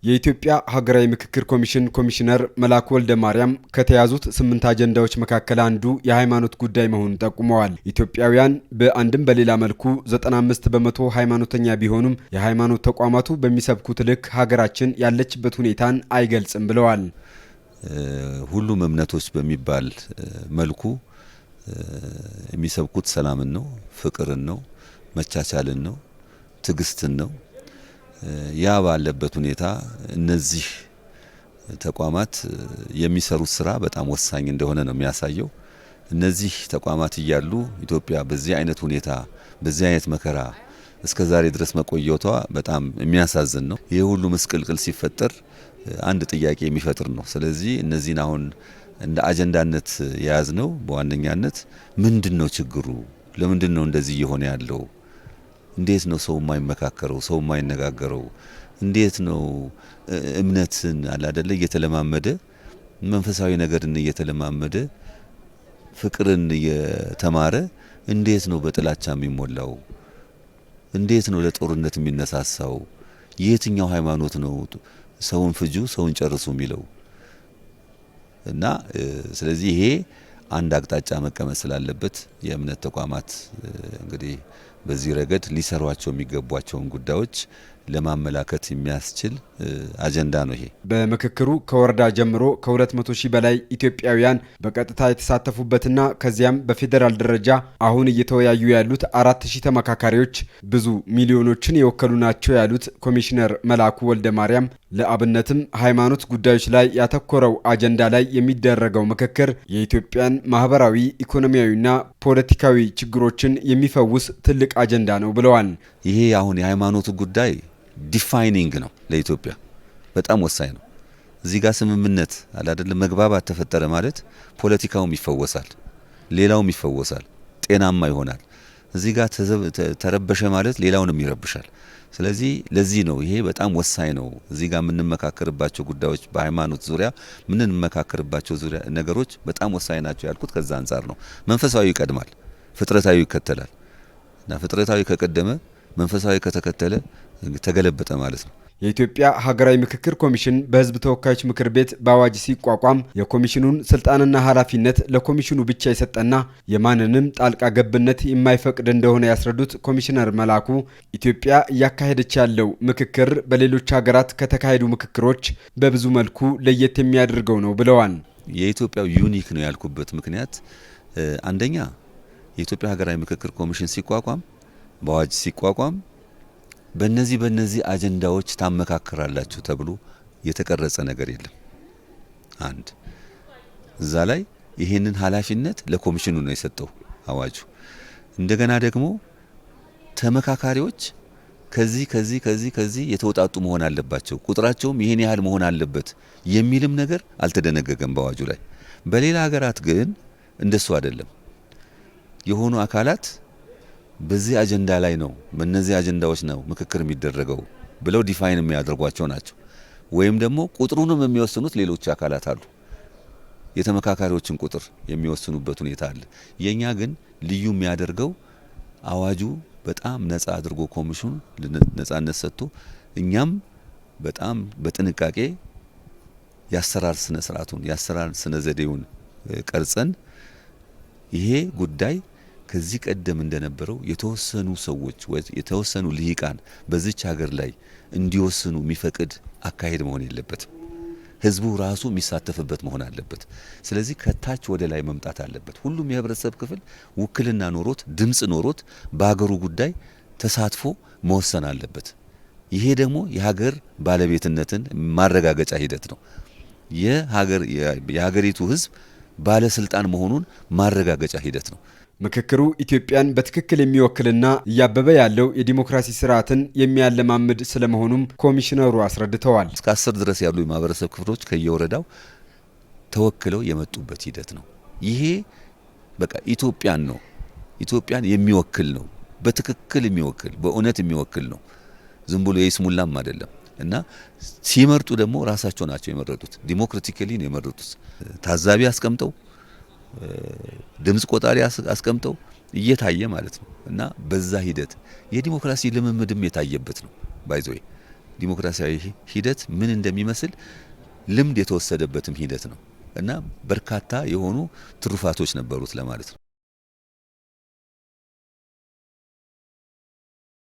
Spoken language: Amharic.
የኢትዮጵያ ሀገራዊ ምክክር ኮሚሽን ኮሚሽነር መላኩ ወልደ ማርያም ከተያዙት 8 አጀንዳዎች መካከል አንዱ የሃይማኖት ጉዳይ መሆኑን ጠቁመዋል። ኢትዮጵያውያን በአንድም በሌላ መልኩ 95 በመቶ ሃይማኖተኛ ቢሆኑም የሃይማኖት ተቋማቱ በሚሰብኩት ልክ ሀገራችን ያለችበት ሁኔታን አይገልጽም ብለዋል። ሁሉም እምነቶች በሚባል መልኩ የሚሰብኩት ሰላምን ነው፣ ፍቅርን ነው፣ መቻቻልን ነው፣ ትዕግስትን ነው። ያ ባለበት ሁኔታ እነዚህ ተቋማት የሚሰሩት ስራ በጣም ወሳኝ እንደሆነ ነው የሚያሳየው። እነዚህ ተቋማት እያሉ ኢትዮጵያ በዚህ አይነት ሁኔታ በዚህ አይነት መከራ እስከዛሬ ድረስ መቆየቷ በጣም የሚያሳዝን ነው። ይሄ ሁሉ መስቀልቅል ሲፈጠር አንድ ጥያቄ የሚፈጥር ነው። ስለዚህ እነዚህን አሁን እንደ አጀንዳነት የያዝነው በዋነኛነት ምንድነው ችግሩ? ለምንድነው እንደዚህ እየሆነ ያለው? እንዴት ነው ሰው የማይመካከረው? ሰው የማይነጋገረው? እንዴት ነው እምነትን አላደለ እየተለማመደ መንፈሳዊ ነገርን እየተለማመደ ፍቅርን እየተማረ እንዴት ነው በጥላቻ የሚሞላው? እንዴት ነው ለጦርነት የሚነሳሳው? የትኛው ሃይማኖት ነው ሰውን ፍጁ ሰውን ጨርሱ የሚለው? እና ስለዚህ ይሄ አንድ አቅጣጫ መቀመጥ ስላለበት የእምነት ተቋማት እንግዲህ በዚህ ረገድ ሊሰሯቸው የሚገቧቸውን ጉዳዮች ለማመላከት የሚያስችል አጀንዳ ነው። ይሄ በምክክሩ ከወረዳ ጀምሮ ከ200 ሺህ በላይ ኢትዮጵያውያን በቀጥታ የተሳተፉበትና ከዚያም በፌዴራል ደረጃ አሁን እየተወያዩ ያሉት 4000 ተመካካሪዎች ብዙ ሚሊዮኖችን የወከሉ ናቸው ያሉት ኮሚሽነር መላኩ ወልደ ማርያም ለአብነትም ሃይማኖት ጉዳዮች ላይ ያተኮረው አጀንዳ ላይ የሚደረገው ምክክር የኢትዮጵያን ማህበራዊ፣ ኢኮኖሚያዊና ፖለቲካዊ ችግሮችን የሚፈውስ ትልቅ አጀንዳ ነው ብለዋል። ይሄ አሁን የሃይማኖቱ ጉዳይ ዲፋይኒንግ ነው ለኢትዮጵያ በጣም ወሳኝ ነው። እዚህ ጋር ስምምነት አይደለም መግባባት ተፈጠረ ማለት ፖለቲካውም ይፈወሳል፣ ሌላውም ይፈወሳል፣ ጤናማ ይሆናል። እዚህ ጋር ተረበሸ ማለት ሌላውንም ይረብሻል። ስለዚህ ለዚህ ነው ይሄ በጣም ወሳኝ ነው። እዚህ ጋር የምንመካከርባቸው ጉዳዮች በሃይማኖት ዙሪያ የምንመካከርባቸው ዙሪያ ነገሮች በጣም ወሳኝ ናቸው ያልኩት ከዛ አንፃር ነው። መንፈሳዊ ይቀድማል፣ ፍጥረታዊ ይከተላል እና ፍጥረታዊ ከቀደመ መንፈሳዊ ከተከተለ ተገለበጠ ማለት ነው። የኢትዮጵያ ሀገራዊ ምክክር ኮሚሽን በሕዝብ ተወካዮች ምክር ቤት በአዋጅ ሲቋቋም የኮሚሽኑን ስልጣንና ኃላፊነት ለኮሚሽኑ ብቻ የሰጠና የማንንም ጣልቃ ገብነት የማይፈቅድ እንደሆነ ያስረዱት ኮሚሽነር መላኩ ኢትዮጵያ እያካሄደች ያለው ምክክር በሌሎች ሀገራት ከተካሄዱ ምክክሮች በብዙ መልኩ ለየት የሚያደርገው ነው ብለዋል። የኢትዮጵያው ዩኒክ ነው ያልኩበት ምክንያት አንደኛ የኢትዮጵያ ሀገራዊ ምክክር ኮሚሽን ሲቋቋም በአዋጅ ሲቋቋም በእነዚህ አጀንዳዎች ታመካከራላችሁ ተብሎ የተቀረጸ ነገር የለም። አንድ እዛ ላይ ይሄንን ኃላፊነት ለኮሚሽኑ ነው የሰጠው አዋጁ። እንደገና ደግሞ ተመካካሪዎች ከዚህ የተወጣጡ መሆን አለባቸው፣ ቁጥራቸውም ይሄን ያህል መሆን አለበት የሚልም ነገር አልተደነገገም በአዋጁ ላይ። በሌላ ሀገራት ግን እንደሱ አይደለም። የሆኑ አካላት በዚህ አጀንዳ ላይ ነው በእነዚህ አጀንዳዎች ነው ምክክር የሚደረገው ብለው ዲፋይን የሚያደርጓቸው ናቸው። ወይም ደግሞ ቁጥሩንም የሚወስኑት ሌሎች አካላት አሉ። የተመካካሪዎችን ቁጥር የሚወስኑበት ሁኔታ አለ። የኛ ግን ልዩ የሚያደርገው አዋጁ በጣም ነፃ አድርጎ ኮሚሽኑ ነፃነት ሰጥቶ እኛም በጣም በጥንቃቄ ያሰራር ስነ ስርዓቱን ያሰራር ስነ ዘዴውን ቀርጸን ይሄ ጉዳይ ከዚህ ቀደም እንደነበረው የተወሰኑ ሰዎች ወይ የተወሰኑ ልሂቃን በዚች ሀገር ላይ እንዲወስኑ የሚፈቅድ አካሄድ መሆን የለበትም። ህዝቡ ራሱ የሚሳተፍበት መሆን አለበት። ስለዚህ ከታች ወደ ላይ መምጣት አለበት። ሁሉም የህብረተሰብ ክፍል ውክልና ኖሮት ድምጽ ኖሮት በሀገሩ ጉዳይ ተሳትፎ መወሰን አለበት። ይሄ ደግሞ የሀገር ባለቤትነትን ማረጋገጫ ሂደት ነው። የሀገሪቱ ህዝብ ባለስልጣን መሆኑን ማረጋገጫ ሂደት ነው። ምክክሩ ኢትዮጵያን በትክክል የሚወክልና እያበበ ያለው የዲሞክራሲ ስርዓትን የሚያለማምድ ስለመሆኑም ኮሚሽነሩ አስረድተዋል። እስከ 10 ድረስ ያሉ የማህበረሰብ ክፍሎች ከየወረዳው ተወክለው የመጡበት ሂደት ነው። ይሄ በቃ ኢትዮጵያን የሚወክል ነው። በትክክል የሚወክል በእውነት የሚወክል ነው። ዝም ብሎ የይስሙላም አይደለም። እና ሲመርጡ ደግሞ ራሳቸው ናቸው የመረጡት። ዲሞክራቲካሊ ነው የመረጡት። ታዛቢ አስቀምጠው ድምጽ ቆጣሪ አስቀምጠው እየታየ ማለት ነው። እና በዛ ሂደት የዲሞክራሲ ልምምድም የታየበት ነው ባይዞይ ዲሞክራሲያዊ ሂደት ምን እንደሚመስል ልምድ የተወሰደበትም ሂደት ነው እና በርካታ የሆኑ ትሩፋቶች ነበሩት ለማለት ነው።